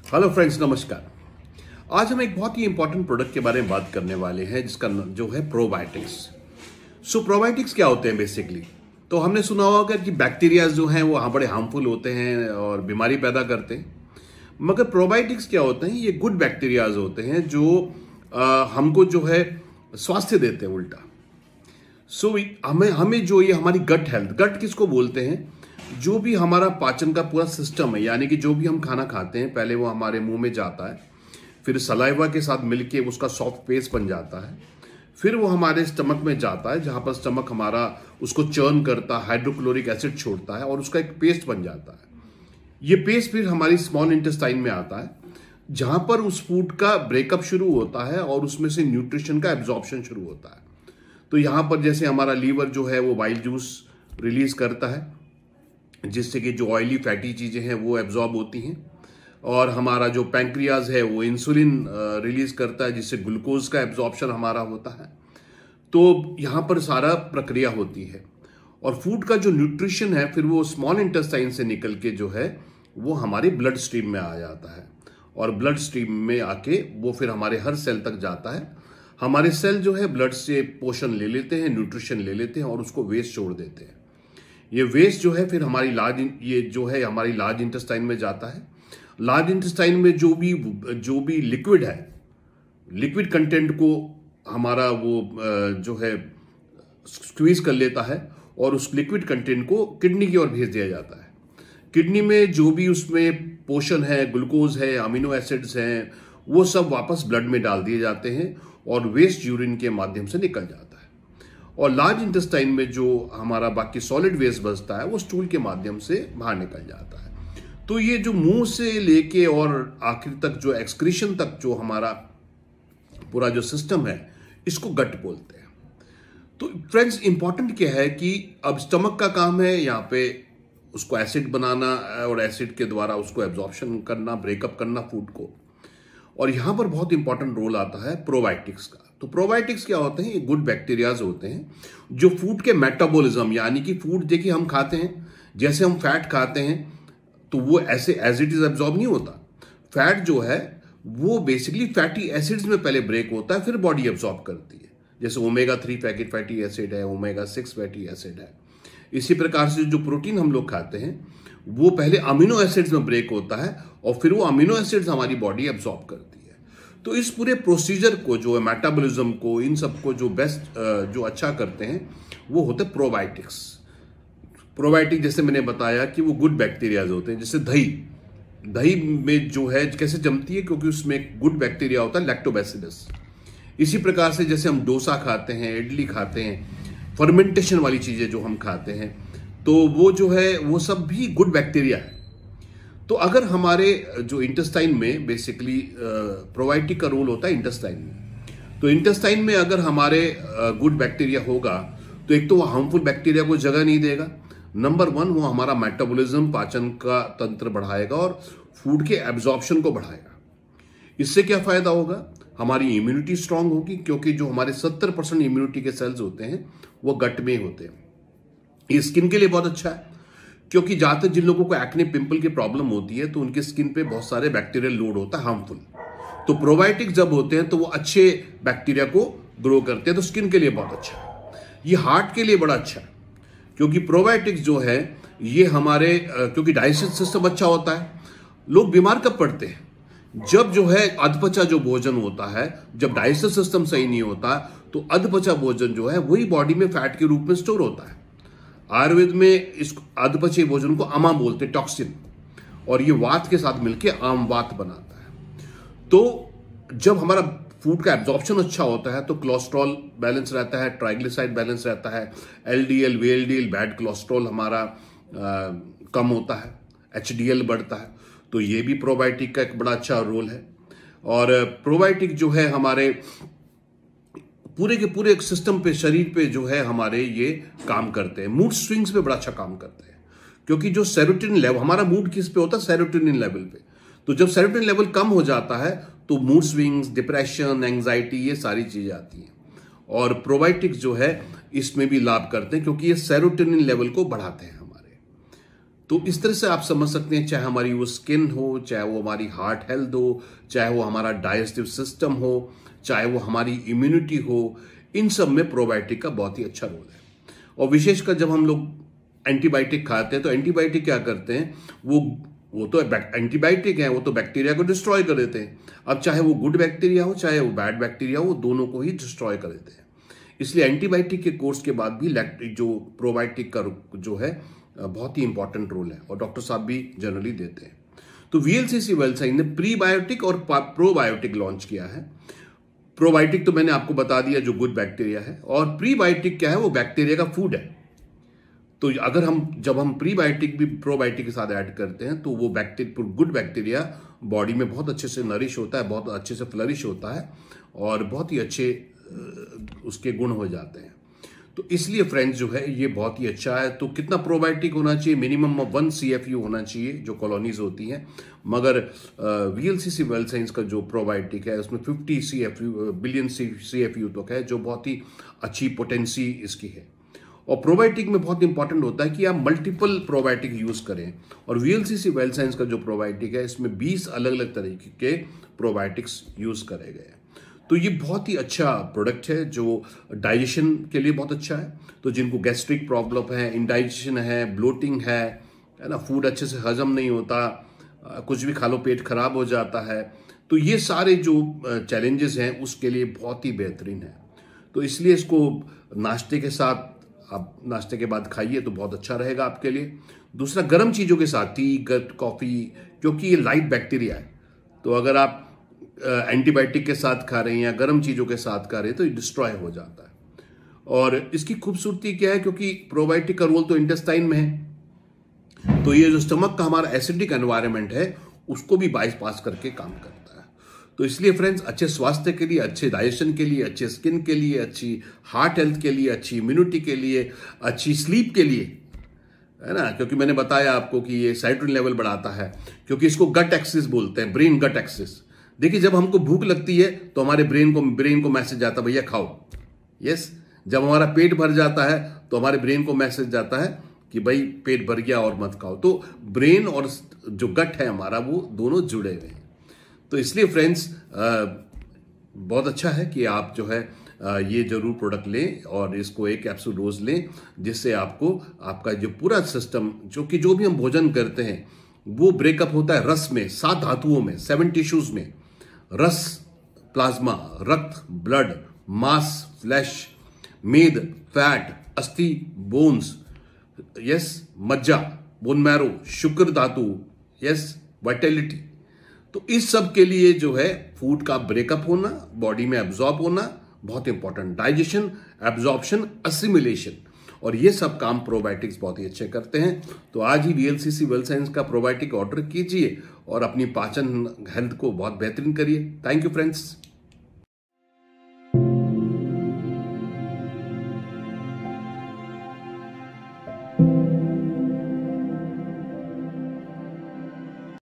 Hello friends, नमस्कार। आज हम एक बहुत ही इंपॉर्टेंट प्रोडक्ट के बारे में बात करने वाले हैं जिसका जो है प्रोबायोटिक्स। प्रोबायोटिक्स क्या होते हैं बेसिकली? तो हमने सुना होगा कि बैक्टीरिया जो हैं वो बड़े हार्मफुल होते हैं और बीमारी पैदा करते हैं। मगर प्रोबायोटिक्स क्या होते हैं? ये गुड बैक्टीरियाज होते हैं जो हमको जो है स्वास्थ्य देते हैं उल्टा। हमें हमें जो ये हमारी गट हेल्थ, गट किसको बोलते हैं? जो भी हमारा पाचन का पूरा सिस्टम है, यानी कि जो भी हम खाना खाते हैं पहले वो हमारे मुंह में जाता है, फिर सलाइवा के साथ मिलके उसका सॉफ्ट पेस्ट बन जाता है, फिर वो हमारे स्टमक में जाता है जहां पर स्टमक हमारा उसको चर्न करता है, हाइड्रोक्लोरिक एसिड छोड़ता है और उसका एक पेस्ट बन जाता है। ये पेस्ट फिर हमारी स्मॉल इंटेस्टाइन में आता है जहां पर उस फूड का ब्रेकअप शुरू होता है और उसमें से न्यूट्रिशन का एब्जॉर्प्शन शुरू होता है। तो यहां पर जैसे हमारा लीवर जो है वो बाइल जूस रिलीज करता है जिससे कि जो ऑयली फैटी चीजें हैं वो एब्जॉर्ब होती हैं, और हमारा जो पैंक्रियाज है वो इंसुलिन रिलीज करता है जिससे ग्लूकोज का एब्जॉर्प्शन हमारा होता है। तो यहां पर सारा प्रक्रिया होती है और फूड का जो न्यूट्रिशन है फिर वो स्मॉल इंटेस्टाइन से निकल के जो है वो हमारे ब्लड स्ट्रीम में आ जाता है और ब्लड स्ट्रीम में आके वो फिर हमारे हर सेल तक जाता है। हमारे सेल जो है ब्लड से पोषण ले लेते हैं, न्यूट्रिशन ले लेते हैं और उसको वेस्ट छोड़ देते हैं। ये वेस्ट जो है फिर हमारी हमारी लार्ज इंटेस्टाइन में जाता है। लार्ज इंटेस्टाइन में जो भी लिक्विड है, लिक्विड कंटेंट को हमारा वो जो है स्क्वीज कर लेता है और उस लिक्विड कंटेंट को किडनी की ओर भेज दिया जाता है। किडनी में जो भी उसमें पोषण है, ग्लूकोज है, अमीनो एसिड्स हैं, वो सब वापस ब्लड में डाल दिए जाते हैं और वेस्ट यूरिन के माध्यम से निकल जाता है। और लार्ज इंटेस्टाइन में जो हमारा बाकी सॉलिड वेस्ट बचता है वो स्टूल के माध्यम से बाहर निकल जाता है। तो ये जो मुंह से लेके और आखिर तक जो एक्सक्रीशन तक जो हमारा पूरा जो सिस्टम है इसको गट बोलते हैं। तो फ्रेंड्स, इंपॉर्टेंट क्या है कि अब स्टमक का काम है यहाँ पे उसको एसिड बनाना और एसिड के द्वारा उसको एब्जॉर्प्शन करना, ब्रेकअप करना फूड को। और यहां पर बहुत इंपॉर्टेंट रोल आता है प्रोबायोटिक्स का। तो प्रोबायोटिक्स क्या होते हैं? ये गुड बैक्टीरियाज होते हैं जो फूड के मेटाबॉलिज्म, यानी कि फूड देखिए हम खाते हैं, जैसे हम फैट खाते हैं तो वो ऐसे एज इट इज एब्जॉर्ब नहीं होता। फैट जो है वो बेसिकली फैटी एसिड्स में पहले ब्रेक होता है, फिर बॉडी एब्जॉर्ब करती है। जैसे ओमेगा 3 फैटी एसिड है, ओमेगा 6 फैटी एसिड है। इसी प्रकार से जो प्रोटीन हम लोग खाते हैं वो पहले अमीनो एसिड्स में ब्रेक होता है और फिर वो अमीनो एसिड्स हमारी बॉडी एब्जॉर्ब करती है। तो इस पूरे प्रोसीजर को जो है मेटाबॉलिज्म को, इन सबको जो बेस्ट जो अच्छा करते हैं वो होते हैं प्रोबायोटिक्स। प्रोबायोटिक जैसे मैंने बताया कि वो गुड बैक्टीरियाज होते हैं। जैसे दही में जो है कैसे जमती है, क्योंकि उसमें एक गुड बैक्टीरिया होता है लैक्टोबैसिलस। इसी प्रकार से जैसे हम डोसा खाते हैं, इडली खाते हैं, फर्मेंटेशन वाली चीजें जो हम खाते हैं तो वो जो है वो सब भी गुड बैक्टीरिया है। तो अगर हमारे जो इंटेस्टाइन में बेसिकली प्रोबायोटिक का रोल होता है इंटेस्टाइन में, तो इंटेस्टाइन में अगर हमारे गुड बैक्टीरिया होगा तो एक तो वो हार्मफुल बैक्टीरिया को जगह नहीं देगा। नंबर 1, वो हमारा मेटाबॉलिज्म, पाचन का तंत्र बढ़ाएगा और फूड के एब्जॉर्प्शन को बढ़ाएगा। इससे क्या फायदा होगा? हमारी इम्यूनिटी स्ट्रांग होगी, क्योंकि जो हमारे 70% इम्यूनिटी के सेल्स होते हैं वो गट में होते हैं। ये स्किन के लिए बहुत अच्छा है, क्योंकि ज्यादातर जिन लोगों को एक्ने, पिंपल की प्रॉब्लम होती है तो उनके स्किन पे बहुत सारे बैक्टीरियल लोड होता है हार्मफुल। तो प्रोबायोटिक जब होते हैं तो वो अच्छे बैक्टीरिया को ग्रो करते हैं, तो स्किन के लिए बहुत अच्छा है। ये हार्ट के लिए बड़ा अच्छा है, क्योंकि प्रोबायोटिक्स जो है ये हमारे क्योंकि डाइजेशन सिस्टम अच्छा होता है। लोग बीमार कब पड़ते हैं? जब जो है अधपचा जो भोजन होता है, जब डाइजेशन सिस्टम सही नहीं होता तो अधपचा भोजन जो है वही बॉडी में फैट के रूप में स्टोर होता है। आयुर्वेद में इस अधपचे भोजन को अमा बोलते, टॉक्सिन, और ये वात के साथ मिलकर आम वात बनाता है। तो जब हमारा फूड का एब्जॉर्प्शन अच्छा होता है तो कोलेस्ट्रॉल बैलेंस रहता है, ट्राइग्लिसराइड बैलेंस रहता है, एलडीएल, वीएलडीएल, बैड कोलेस्ट्रॉल हमारा कम होता है, एचडीएल बढ़ता है। तो ये भी प्रोबायोटिक का एक बड़ा अच्छा रोल है। और प्रोबायोटिक जो है हमारे पूरे के पूरे सिस्टम पे, शरीर पे जो है हमारे ये काम करते हैं। मूड स्विंग्स पे बड़ा अच्छा काम करते हैं, क्योंकि जो सेरोटोनिन लेवल, हमारा मूड किस पे होता है? सेरोटोनिन लेवल पे। तो जब सेरोटोनिन लेवल कम हो जाता है तो मूड स्विंग्स, डिप्रेशन, एंग्जाइटी, ये सारी चीजें आती हैं। और प्रोबायोटिक्स जो है इसमें भी लाभ करते हैं, क्योंकि ये सेरोटोनिन लेवल को बढ़ाते हैं हमारे। तो इस तरह से आप समझ सकते हैं, चाहे हमारी वो स्किन हो, चाहे वो हमारी हार्ट हेल्थ हो, चाहे वो हमारा डाइजेस्टिव सिस्टम हो, चाहे वो हमारी इम्यूनिटी हो, इन सब में प्रोबायोटिक का बहुत ही अच्छा रोल है। और विशेषकर जब हम लोग एंटीबायोटिक खाते हैं तो एंटीबायोटिक क्या करते हैं, वो तो एंटीबायोटिक है, वो तो बैक्टीरिया को डिस्ट्रॉय कर देते हैं। अब चाहे वो गुड बैक्टीरिया हो चाहे वो बैड बैक्टीरिया हो, वो दोनों को ही डिस्ट्रॉय कर देते हैं। इसलिए एंटीबायोटिक के कोर्स के बाद भी जो प्रोबायोटिक का जो है बहुत ही इंपॉर्टेंट रोल है, और डॉक्टर साहब भी जनरली देते हैं। तो वीएलसीसी वेलसाइन ने प्रीबायोटिक और प्रोबायोटिक लॉन्च किया है। प्रोबायोटिक तो मैंने आपको बता दिया जो गुड बैक्टीरिया है, और प्रीबायोटिक क्या है, वो बैक्टीरिया का फूड है। तो जब हम प्रीबायोटिक भी प्रोबायोटिक के साथ ऐड करते हैं तो वो गुड बैक्टीरिया बॉडी में बहुत अच्छे से नरिश होता है, बहुत अच्छे से फ्लरिश होता है, और बहुत ही अच्छे उसके गुण हो जाते हैं। तो इसलिए फ्रेंड्स जो है ये बहुत ही अच्छा है। तो कितना प्रोबायोटिक होना चाहिए, मिनिमम 1 CFU होना चाहिए जो कॉलोनीज होती हैं, मगर वीएलसीसी वेलसाइंस का जो प्रोबायोटिक है उसमें 50 बिलियन CFU तक है, जो बहुत ही अच्छी पोटेंसी इसकी है। और प्रोबायोटिक में बहुत इंपॉर्टेंट होता है कि आप मल्टीपल प्रोबायोटिक यूज करें, और वीएलसीसी वेलसाइंस का जो प्रोबायोटिक है इसमें 20 अलग अलग तरीके के प्रोबायोटिक्स यूज करे गए हैं। तो ये बहुत ही अच्छा प्रोडक्ट है जो डाइजेशन के लिए बहुत अच्छा है। तो जिनको गैस्ट्रिक प्रॉब्लम है, इंडाइजेशन है, ब्लोटिंग है ना, फूड अच्छे से हजम नहीं होता, कुछ भी खा लो पेट खराब हो जाता है, तो ये सारे जो चैलेंजेस हैं उसके लिए बहुत ही बेहतरीन है। तो इसलिए इसको नाश्ते के साथ, आप नाश्ते के बाद खाइए तो बहुत अच्छा रहेगा आपके लिए। दूसरा, गर्म चीज़ों के साथ, टी, कॉफ़ी, क्योंकि ये लाइट बैक्टीरिया है, तो अगर आप एंटीबायोटिक के साथ खा रहे हैं या गर्म चीज़ों के साथ खा रहे हैं तो ये डिस्ट्रॉय हो जाता है। और इसकी खूबसूरती क्या है, क्योंकि प्रोबायोटिक का रोल तो इंटेस्टाइन में है, तो ये जो स्टमक का हमारा एसिडिक एनवायरनमेंट है उसको भी बाईपास करके काम करता है। तो इसलिए फ्रेंड्स, अच्छे स्वास्थ्य के लिए, अच्छे डाइजेशन के लिए, अच्छे स्किन के लिए, अच्छी हार्ट हेल्थ के लिए, अच्छी इम्यूनिटी के लिए, अच्छी स्लीप के लिए, है ना, क्योंकि मैंने बताया आपको कि ये साइटोकिन लेवल बढ़ाता है, क्योंकि इसको गट एक्सिस बोलते हैं, ब्रेन गट एक्सिस। देखिए, जब हमको भूख लगती है तो हमारे ब्रेन को मैसेज जाता है भैया खाओ। यस, जब हमारा पेट भर जाता है तो हमारे ब्रेन को मैसेज जाता है कि भाई पेट भर गया और मत खाओ। तो ब्रेन और जो गट है हमारा, वो दोनों जुड़े हुए हैं। तो इसलिए फ्रेंड्स, बहुत अच्छा है कि आप जो है ये जरूर प्रोडक्ट लें और इसको एक कैप्सूल रोज लें, जिससे आपको आपका जो पूरा सिस्टम, जो भी हम भोजन करते हैं वो ब्रेकअप होता है रस में, 7 धातुओं में, 7 टिश्यूज में, रस, प्लाज्मा, रक्त, ब्लड, मांस, फ्लैश, मेद, फैट, अस्थि, बोन्स, यस, मज्जा, बोन मैरो, शुक्र धातु, यस, वाइटलिटी। तो इस सब के लिए जो है फूड का ब्रेकअप होना, बॉडी में एब्जॉर्ब होना बहुत इंपॉर्टेंट, डाइजेशन, एब्जॉर्प्शन, असिमिलेशन, और ये सब काम प्रोबायोटिक्स बहुत ही अच्छे करते हैं। तो आज ही वीएलसीसी वेलसाइंस का प्रोबायोटिक ऑर्डर कीजिए और अपनी पाचन हेल्थ को बहुत बेहतरीन करिए। Thank you friends.